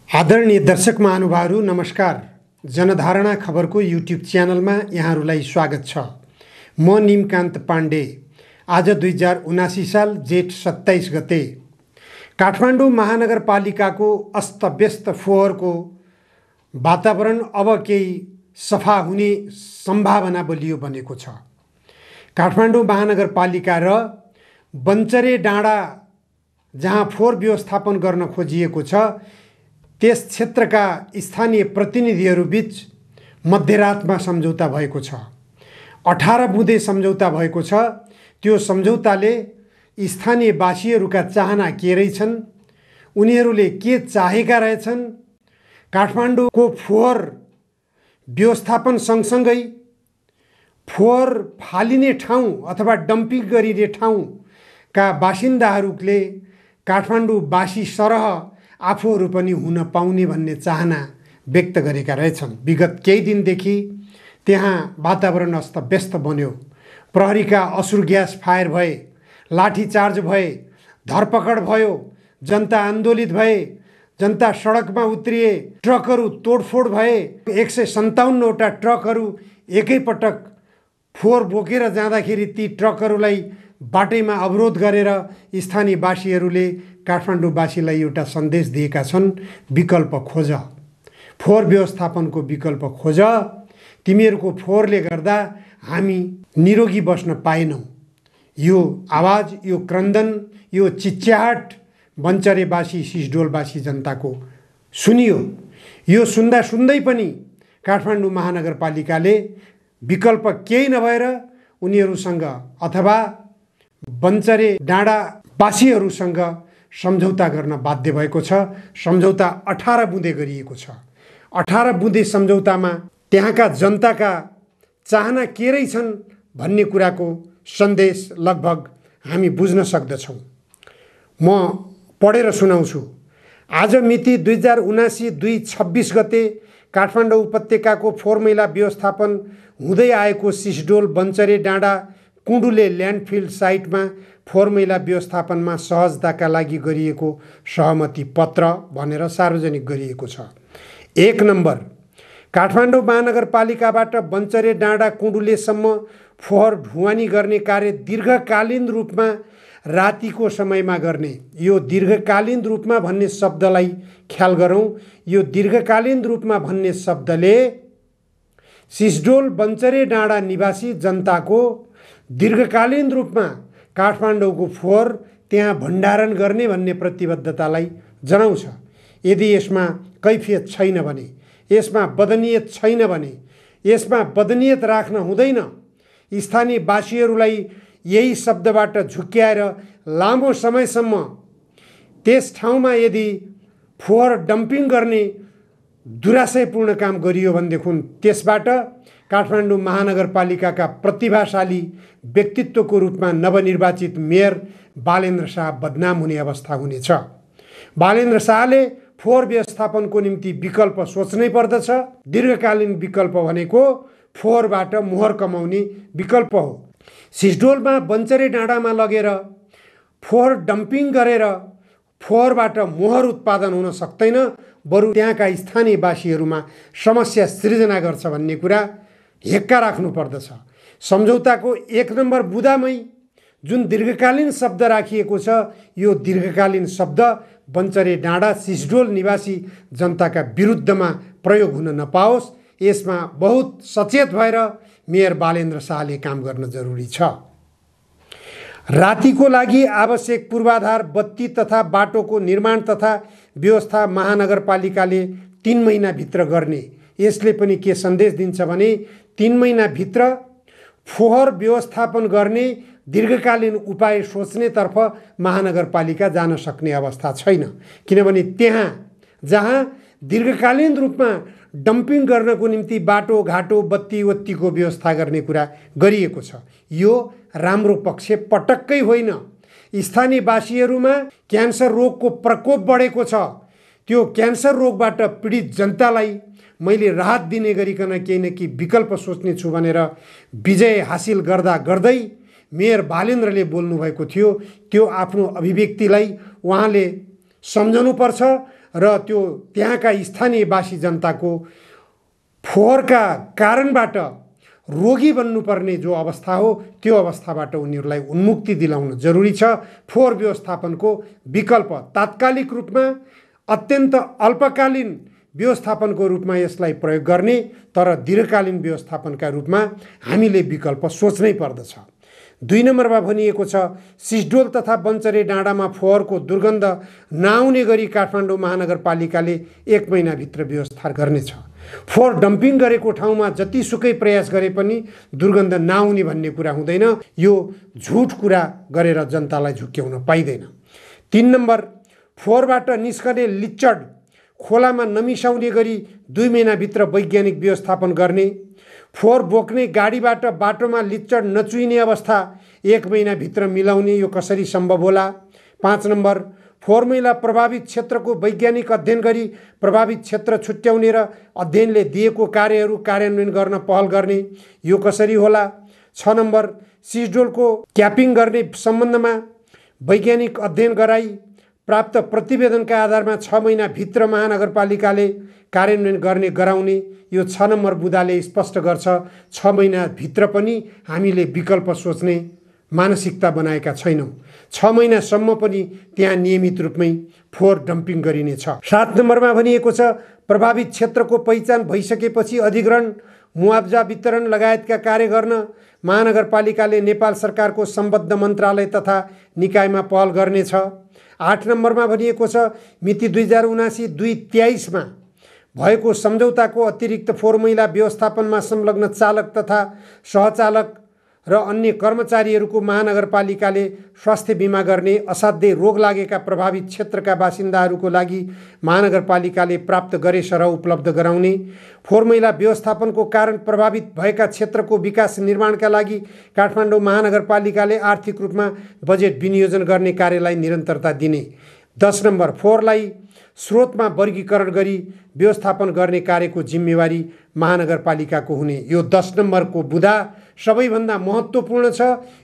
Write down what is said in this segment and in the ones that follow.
आदरणीय दर्शक महानुभावहरू नमस्कार। जनधारणा खबरको युट्युब च्यानलमा यहाँहरूलाई स्वागत छ। म निमकान्त पाण्डे। आज 2079 साल जेठ 27 गते काठमाडौँ महानगरपालिकाको अस्तव्यस्त फोहोरको वातावरण अब केही सफा हुने सम्भावना बलियो बनेको छ। काठमाडौँ महानगरपालिका र बन्चरे डाँडा जहाँ फोहोर व्यवस्थापन गर्न खोजिएको छ त्यस क्षेत्रका स्थानीय प्रतिनिधिहरूबीच मध्यरातमा सम्झौता भएको छ। 18 बुँदे सम्झौता भएको छ। त्यो सम्झौताले स्थानीयवासीहरूका चाहना के रहेछन्, उनीहरूले के चाहेका रहेछन्, काठमाडौँको फोहोर व्यवस्थापन सँगसँगै फोहोर फालिने ठाउँ अथवा डम्पिङ गरिने ठाउँका बासिन्दाहरूले काठमाडौँवासी सरह आफूहरू पनि हुन पाउने भन्ने चाहना व्यक्त गरेका रहेछन्। विगत केही दिनदेखि त्यहाँ वातावरण अस्तव्यस्त बन्यो। प्रहरीका असुर ग्यास फायर भए, लाठीचार्ज भए, धरपकड भयो, जनता आन्दोलित भए, जनता सडकमा उत्रिए, ट्रकहरू तोडफोड भए। 157वटा ट्रकहरू एकैपटक फोहोर बोकेर जाँदाखेरि ती ट्रकहरूलाई बाटैमा अवरोध गरेर स्थानीयवासीहरूले काठमाडौँवासीलाई एउटा सन्देश दिएका छन्, विकल्प खोज, फोहोर व्यवस्थापनको विकल्प खोज। तिमीहरूको फोहोरले गर्दा हामी निरोगी बस्न पाएनौँ। यो आवाज, यो क्रन्दन, यो चिच्याहाट बन्चरेवासी सिसडोलवासी जनताको सुनियो। यो सुन्दा सुन्दै पनि काठमाडौँ महानगरपालिकाले विकल्प केही नभएर उनीहरूसँग अथवा बन्चरे डाँडावासीहरूसँग सम्झौता गर्न बाध्य भएको छ। सम्झौता 18 बुँदे गरिएको छ। 18 बुँदे सम्झौतामा त्यहाँका जनताका चाहना के रहेछन् भन्ने कुराको सन्देश लगभग हामी बुझ्न सक्दछौँ। म पढेर सुनाउँछु। आज मिति 2079/2/26 गते काठमाडौँ उपत्यकाको फोहोर मैला व्यवस्थापन हुँदै आएको सिसडोल बन्चरे डाँडा कुण्डुले ल्यान्डफिल साइटमा फोहोर मैला व्यवस्थापनमा सहजताका लागि गरिएको सहमति पत्र भनेर सार्वजनिक गरिएको छ। 1 नम्बर, काठमाडौँ महानगरपालिकाबाट बन्चरे डाँडा कुण्डुलेसम्म फोहोर ढुवानी गर्ने कार्य दीर्घकालीन रूपमा रातिको समयमा गर्ने। यो दीर्घकालीन रूपमा भन्ने शब्दलाई ख्याल गरौँ। यो दीर्घकालीन रूपमा भन्ने शब्दले सिसडोल बन्चरे डाँडा निवासी जनताको दीर्घकालीन रूपमा काठमाडौँको फोहोर त्यहाँ भण्डारण गर्ने भन्ने प्रतिबद्धतालाई जनाउँछ। यदि यसमा कैफियत छैन भने, यसमा बदनियत छैन भने, यसमा बदनियत राख्न हुँदैन। स्थानीयवासीहरूलाई यही शब्दबाट झुक्क्याएर लामो समयसम्म त्यस ठाउँमा यदि फोहोर डम्पिङ गर्ने दुराशयपूर्ण काम गरियो भनेदेखि त्यसबाट काठमाडौँ महानगरपालिकाका प्रतिभाशाली व्यक्तित्वको रूपमा नवनिर्वाचित मेयर बालेन्द्र शाह बदनाम हुने अवस्था हुनेछ। बालेन्द्र शाहले फोहोर व्यवस्थापनको निम्ति विकल्प सोच्नै पर्दछ। दीर्घकालीन विकल्प भनेको फोहोरबाट मोहर कमाउने विकल्प हो। सिसडोलमा बन्चरे डाँडामा लगेर फोहोर डम्पिङ गरेर फोहोरबाट मोहर उत्पादन हुन सक्दैन, बरु त्यहाँका स्थानीयवासीहरूमा समस्या सृजना गर्छ भन्ने कुरा हेक्का राख्नु पर्दछ। सम्झौताको 1 नम्बर बुँदामै जुन दीर्घकालीन शब्द राखिएको छ, यो दीर्घकालीन शब्द बन्चरे डाँडा सिसडोल निवासी जनताका विरुद्धमा प्रयोग हुन नपाओस्, यसमा बहुत सचेत भएर मेयर बालेन्द्र शाहले काम गर्न जरुरी छ। रातिको लागि आवश्यक पूर्वाधार, बत्ती तथा बाटोको निर्माण तथा व्यवस्था महानगरपालिकाले 3 महिनाभित्र गर्ने। यसले पनि के सन्देश दिन्छ भने 3 महिनाभित्र फोहोर व्यवस्थापन गर्ने दीर्घकालीन उपाय सोच्नेतर्फ महानगरपालिका जान सक्ने अवस्था छैन। किनभने त्यहाँ जहाँ दीर्घकालीन रूपमा डम्पिङ गर्नको निम्ति बाटो घाटो बत्ती वत्तीको व्यवस्था गर्ने कुरा गरिएको छ, यो राम्रो पक्ष पटक्कै होइन। स्थानीयवासीहरूमा क्यान्सर रोगको प्रकोप बढेको छ। त्यो क्यान्सर रोगबाट पीडित जनतालाई मैले राहत दिने गरिकन केही न केही विकल्प सोच्ने छु भनेर विजय हासिल गर्दा गर्दै मेयर बालेन्द्रले बोल्नुभएको थियो। त्यो आफ्नो अभिव्यक्तिलाई उहाँले सम्झनुपर्छ र त्यो त्यहाँका स्थानीयवासी जनताको फोहोरका कारणबाट रोगी बन्नुपर्ने जो अवस्था हो त्यो अवस्थाबाट उनीहरूलाई उन्मुक्ति दिलाउन जरुरी छ। फोहोर व्यवस्थापनको विकल्प तात्कालिक रूपमा अत्यन्त अल्पकालीन व्यवस्थापनको रूपमा यसलाई प्रयोग गर्ने, तर दीर्घकालीन व्यवस्थापनका रूपमा हामीले विकल्प सोच्नै पर्दछ। 2 नम्बरमा भनिएको छ सिसडोल तथा बन्चरे डाँडामा फोहोरको दुर्गन्ध नआउने गरी काठमाडौँ महानगरपालिकाले 1 महिनाभित्र व्यवस्था गर्नेछ। फोहोर डम्पिङ गरेको ठाउँमा जतिसुकै प्रयास गरे पनि दुर्गन्ध नआउने भन्ने कुरा हुँदैन। यो झुट कुरा गरेर जनतालाई झुक्क्याउन पाइँदैन। 3 नम्बर, फोहोरबाट निस्कने लिच्चड खोलामा नमिसाउने गरी 2 महिनाभित्र वैज्ञानिक व्यवस्थापन गर्ने। फोहोर बोक्ने गाडीबाट बाटोमा लिच्चड नचुइने अवस्था 1 महिनाभित्र मिलाउने, यो कसरी सम्भव होला? 5 नम्बर, फोहोर मैला प्रभावित क्षेत्रको वैज्ञानिक अध्ययन गरी प्रभावित क्षेत्र छुट्याउने र अध्ययनले दिएको कार्यहरू कार्यान्वयन गर्न पहल गर्ने, यो कसरी होला? 6 नम्बर, सिसडोलको क्यापिङ गर्ने सम्बन्धमा वैज्ञानिक अध्ययन गराई प्राप्त प्रतिवेदनका आधारमा 6 महिनाभित्र महानगरपालिकाले कार्यान्वयन गर्ने गराउने, यो 6 नम्बर बुँदाले स्पष्ट गर्छ 6 महिनाभित्र पनि हामीले विकल्प सोच्ने मानसिकता बनाएका छैनौँ। 6 महिनासम्म पनि त्यहाँ नियमित रूपमै फोहोर डम्पिङ गरिनेछ। 7 नम्बरमा भनिएको छ प्रभावित क्षेत्रको पहिचान भइसकेपछि अधिग्रहण, मुआब्जा वितरण लगायतका कार्य गर्न महानगरपालिकाले नेपाल सरकारको सम्बद्ध मन्त्रालय तथा निकायमा पहल गर्नेछ। 8 नम्बरमा भनिएको छ मिति 2079-223 भएको सम्झौताको अतिरिक्त फोहोर मैला व्यवस्थापनमा संलग्न चालक तथा सहचालक र अन्य कर्मचारीहरूको महानगरपालिकाले स्वास्थ्य बिमा गर्ने, असाध्यै रोग लागेका प्रभावित क्षेत्रका बासिन्दाहरूको लागि महानगरपालिकाले प्राप्त गरे सरह उपलब्ध गराउने, फोहोर मैला व्यवस्थापनको कारण प्रभावित भएका क्षेत्रको विकास निर्माणका लागि काठमाडौँ महानगरपालिकाले आर्थिक रूपमा बजेट विनियोजन गर्ने कार्यलाई निरन्तरता दिने। 10 नम्बर, फोहोरलाई स्रोतमा वर्गीकरण गरी व्यवस्थापन गर्ने कार्यको जिम्मेवारी महानगरपालिकाको हुने। यो 10 नम्बरको बुँदा सबैभन्दा महत्त्वपूर्ण छ।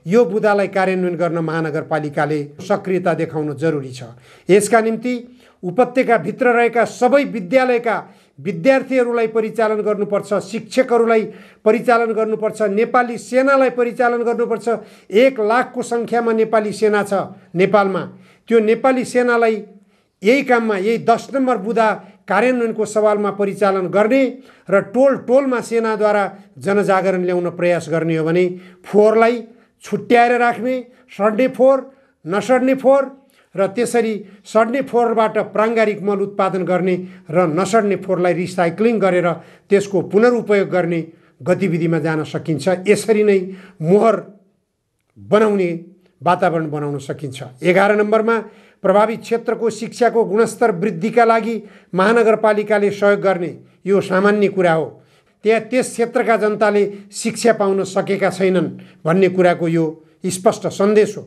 यो बुँदालाई कार्यान्वयन गर्न महानगरपालिकाले सक्रियता देखाउन जरुरी छ। यसका निम्ति उपत्यकाभित्र रहेका सबै विद्यालयका विद्यार्थीहरूलाई परिचालन गर्नुपर्छ, शिक्षकहरूलाई परिचालन गर्नुपर्छ, नेपाली सेनालाई परिचालन गर्नुपर्छ। 1 लाखको सङ्ख्यामा नेपाली सेना छ नेपालमा। त्यो नेपाली सेनालाई यही काममा, यही 10 नम्बर बुँदा कार्यान्वयनको सवालमा परिचालन गर्ने र टोल टोलमा सेनाद्वारा जनजागरण ल्याउन प्रयास गर्ने हो भने फोहोरलाई छुट्याएर राख्ने, सड्ने फोहोर, नसड्ने फोहोर र त्यसरी सड्ने फोहोरबाट प्राङ्गारिक मल उत्पादन गर्ने र नसड्ने फोहोरलाई रिसाइक्लिङ गरेर त्यसको पुनरुपयोग गर्ने गतिविधिमा जान सकिन्छ। यसरी नै मोहर बनाउने वातावरण बनाउन सकिन्छ। 11 नम्बरमा प्रभावित क्षेत्रको शिक्षाको गुणस्तर वृद्धिका लागि महानगरपालिकाले सहयोग गर्ने, यो सामान्य कुरा हो। त्यहाँ त्यस क्षेत्रका जनताले शिक्षा पाउन सकेका छैनन् भन्ने कुराको यो स्पष्ट सन्देश हो।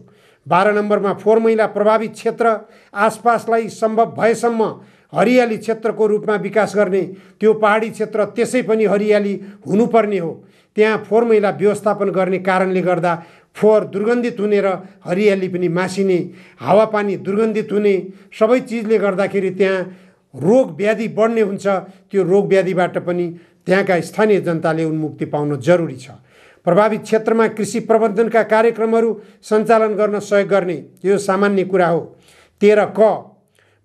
12 नम्बरमा फोहोर मैला प्रभावित क्षेत्र आसपासलाई सम्भव भएसम्म हरियाली क्षेत्रको रूपमा विकास गर्ने, त्यो पहाडी क्षेत्र त्यसै पनि हरियाली हुनुपर्ने हो। त्यहाँ फोहोर मैला व्यवस्थापन गर्ने कारणले गर्दा फोहोर दुर्गन्धित हुने र हरियाली पनि मासिने, हावापानी दुर्गन्धित हुने, सबै चिजले गर्दाखेरि त्यहाँ रोग व्याधि बढ्ने हुन्छ। त्यो रोग व्याधिबाट पनि त्यहाँका स्थानीय जनताले उन्मुक्ति पाउन जरुरी छ। प्रभावित क्षेत्रमा कृषि प्रबन्धनका कार्यक्रमहरू सञ्चालन गर्न सहयोग गर्ने, यो सामान्य कुरा हो। 13 क,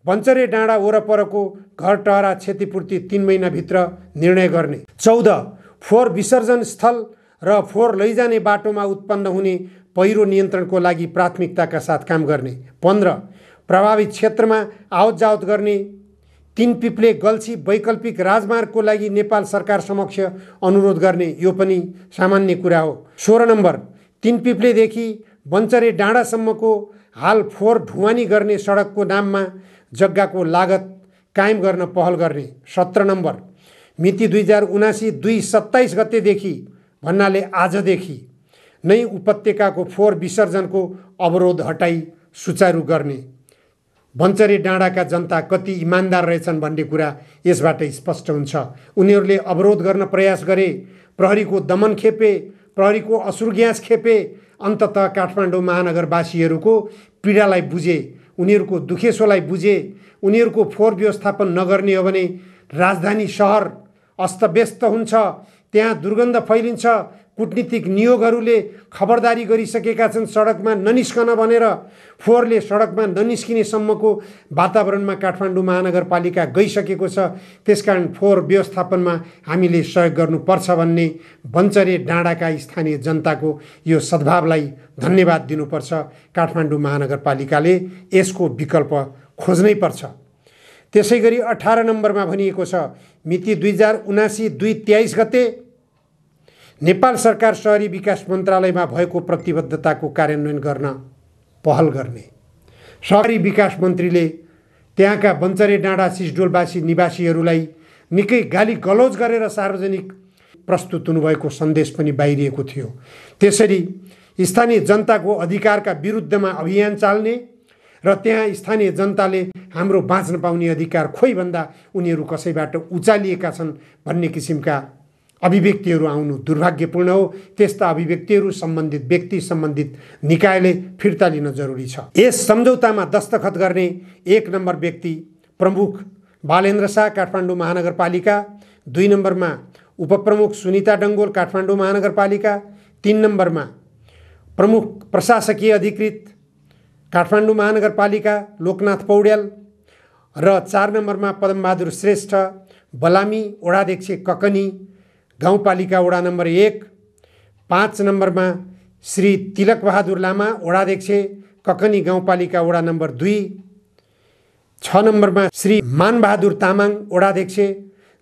बन्चरे डाँडा वरपरको घर टहरा क्षतिपूर्ति 3 महिनाभित्र निर्णय गर्ने। 14 फोहोर विसर्जन स्थल र फोहोर लैजाने बाटोमा उत्पन्न हुने पहिरो नियन्त्रणको लागि प्राथमिकताका साथ काम गर्ने। 15 प्रभावित क्षेत्रमा आवत जावत गर्ने 3 पिप्ले गल्छी वैकल्पिक राजमार्गको लागि नेपाल सरकार समक्ष अनुरोध गर्ने, यो पनि सामान्य कुरा हो। 16 नम्बर 3 पिप्लेदेखि बन्चरे डाँडासम्मको हाल फोहोर ढुवानी गर्ने सडकको नाममा जग्गाको लागत कायम गर्न पहल गर्ने। 17 नम्बर मिति 2079-227 गतेदेखि भन्नाले आजदेखि नै उपत्यकाको फोहोर विसर्जनको अवरोध हटाई सुचारू गर्ने। बन्चरे डाँडाका जनता कति इमान्दार रहेछन् भन्ने कुरा यसबाट स्पष्ट हुन्छ। उनीहरूले अवरोध गर्न प्रयास गरे, प्रहरीको दमन खेपे, प्रहरीको असुर ग्यास खेपे, अन्ततः काठमाडौँ महानगरवासीहरूको पीडालाई बुझे। उनीहरूको दुखेसोलाई बुझे, उनीहरूको फोहोर व्यवस्थापन नगर्ने हो भने राजधानी शहर अस्तव्यस्त हुन्छ, त्यहाँ दुर्गन्ध फैलिन्छ। कूटनीतिक नियोगहरूले खबरदारी गरिसकेका छन् सडकमा ननिस्कन भनेर। फोहोरले सडकमा ननिस्किने सम्मको वातावरणमा काठमाडौँ महानगरपालिका गइसकेको छ। त्यसकारण फोहोर व्यवस्थापनमा हामीले सहयोग गर्नुपर्छ भन्ने बन्चरे डाँडाका स्थानीय जनताको यो सद्भावलाई धन्यवाद दिनुपर्छ। काठमाडौँ महानगरपालिकाले यसको विकल्प खोज्नै पर्छ। त्यसै गरी 18 नम्बरमा भनिएको छ, मिति 2079-2-23 गते नेपाल सरकार शहरी विकास मन्त्रालयमा भएको प्रतिबद्धताको कार्यान्वयन गर्न पहल गर्ने। शहरी विकास मन्त्रीले त्यहाँका बन्चरे डाँडा सिसडोलवासी निवासीहरूलाई निकै गाली गलौज गरेर सार्वजनिक प्रस्तुत हुनुभएको सन्देश पनि बाहिरिएको थियो। त्यसरी स्थानीय जनताको अधिकारका विरुद्धमा अभियान चाल्ने र त्यहाँ स्थानीय जनताले हाम्रो बाँच्न पाउने अधिकार खोइ भन्दा उनीहरू कसैबाट उचालिएका छन् भन्ने किसिमका अभिव्यक्तिहरू आउनु दुर्भाग्यपूर्ण हो। त्यस्ता अभिव्यक्तिहरू सम्बन्धित व्यक्ति, सम्बन्धित निकायले फिर्ता लिन जरुरी छ। यस सम्झौतामा दस्तखत गर्ने 1 नम्बर व्यक्ति प्रमुख बालेन्द्र शाह काठमाडौँ महानगरपालिका, 2 नम्बरमा उपप्रमुख सुनिता डङ्गोल काठमाडौँ महानगरपालिका, 3 नम्बरमा प्रमुख प्रशासकीय अधिकृत काठमाडौँ महानगरपालिका लोकनाथ पौड्याल र 4 नम्बरमा पदमबहादुर श्रेष्ठ बलामी वडाध्यक्ष ककनी गाउँपालिका वडा नम्बर 1, 5 नम्बरमा श्री तिलक बहादुर लामा वडाध्यक्ष ककनी गाउँपालिका वडा नम्बर 2, 6 नम्बरमा श्री मानबहादुर तामाङ वडाध्यक्ष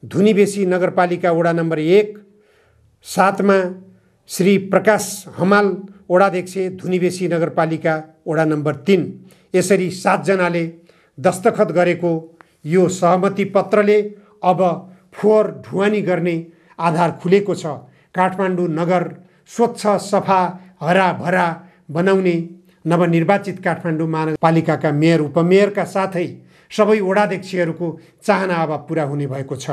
धुनीबेसी नगरपालिका वडा नम्बर 1, 7 मा श्री प्रकाश हमाल वडाध्यक्ष धुनीबेसी नगरपालिका वडा नम्बर 3। यसरी 7 जनाले दस्तखत गरेको यो सहमति पत्रले अब फोहोर ढुवानी गर्ने आधार खुलेको छ। काठमाडौँ नगर स्वच्छ, सफा, हराभरा बनाउने नवनिर्वाचित काठमाडौँ महानगरपालिकाका मेयर, उपमेयरका साथै सबै वडाध्यक्षहरूको चाहना अब पुरा हुने भएको छ।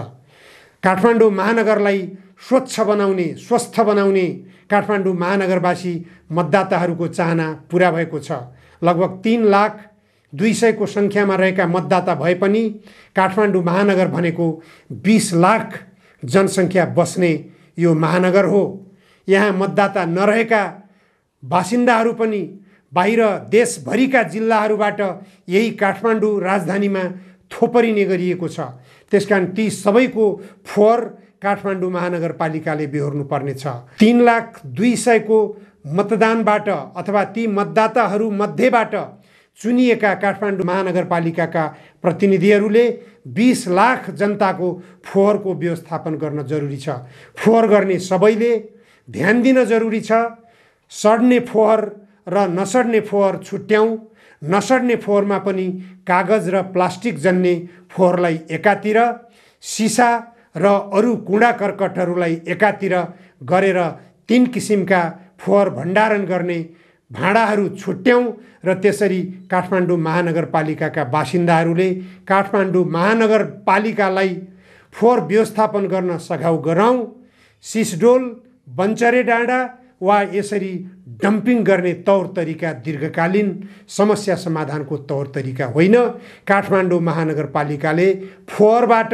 काठमाडौँ महानगरलाई स्वच्छ बनाउने, स्वस्थ बनाउने काठमाडौँ महानगरवासी मतदाताहरूको चाहना पुरा भएको छ। लगभग 3,200,000 को सङ्ख्यामा रहेका मतदाता भए पनि काठमाडौँ महानगर भनेको 20 लाख जनसङ्ख्या बस्ने यो महानगर हो। यहाँ मतदाता नरहेका बासिन्दाहरू पनि बाहिर देशभरिका जिल्लाहरूबाट यही काठमाडौँ राजधानीमा थोपरिने गरिएको छ। त्यसकारण ती सबैको फोहोर काठमाडौँ महानगरपालिकाले बेहोर्नु पर्नेछ। 3,200,000 को मतदानबाट अथवा ती मतदाताहरू मध्येबाट चुनिएका काठमाडौँ महानगरपालिकाका प्रतिनिधिहरूले 20 लाख जनताको फोहोरको व्यवस्थापन गर्न जरुरी छ। फोहोर गर्ने सबैले ध्यान दिन जरुरी छ। सड्ने फोहोर र नसड्ने फोहोर छुट्याउँ। नसड्ने फोहोरमा पनि कागज र प्लास्टिक जन्ने फोहोरलाई एकातिर, सिसा र अरू कुँडा कर्कटहरूलाई एकातिर गरेर 3 किसिमका फोहोर भण्डारण गर्ने भाँडाहरू छुट्याउँ र त्यसरी काठमाडौँ महानगरपालिकाका बासिन्दाहरूले काठमाडौँ महानगरपालिकालाई फोहोर व्यवस्थापन गर्न सघाउ गराउँ। सिसडोल, बन्चरे डाँडा वा यसरी डम्पिङ गर्ने तौर तरिका दीर्घकालीन समस्या समाधानको तौर तरिका होइन। काठमाडौँ महानगरपालिकाले फोहोरबाट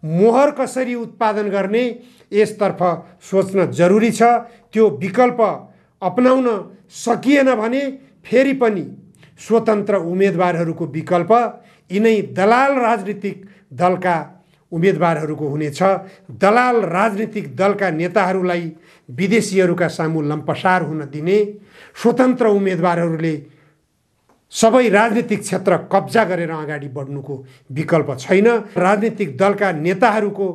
मोहर कसरी उत्पादन गर्ने यसतर्फ सोच्न जरुरी छ। त्यो विकल्प अपनाउन सकिएन भने फेरि पनि स्वतन्त्र उम्मेदवारहरूको विकल्प यिनै दलाल राजनीतिक दलका उम्मेदवारहरूको हुनेछ। दलाल राजनीतिक दलका नेताहरूलाई विदेशीहरूका सामु लम्पसार हुन दिने, स्वतन्त्र उम्मेदवारहरूले सबै राजनीतिक क्षेत्र कब्जा गरेर अगाडि बढ्नुको विकल्प छैन। राजनीतिक दलका नेताहरूको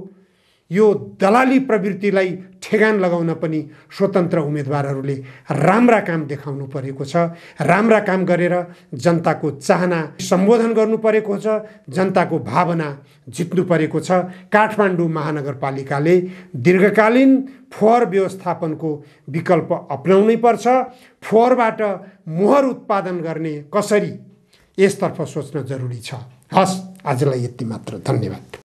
यो दलाली प्रवृत्तिलाई ठेगान लगाउन पनि स्वतन्त्र उम्मेदवारहरूले राम्रा काम देखाउनु परेको छ। राम्रा काम गरेर जनताको चाहना सम्बोधन गर्नु परेको छ, जनताको भावना जित्नु परेको छ। काठमाडौँ महानगरपालिकाले दीर्घकालीन फोहोर व्यवस्थापनको विकल्प अपनाउनै पर्छ। फोहोरबाट मोहर उत्पादन गर्ने कसरी यसतर्फ सोच्न जरुरी छ। हस्, आजलाई यति मात्र। धन्यवाद।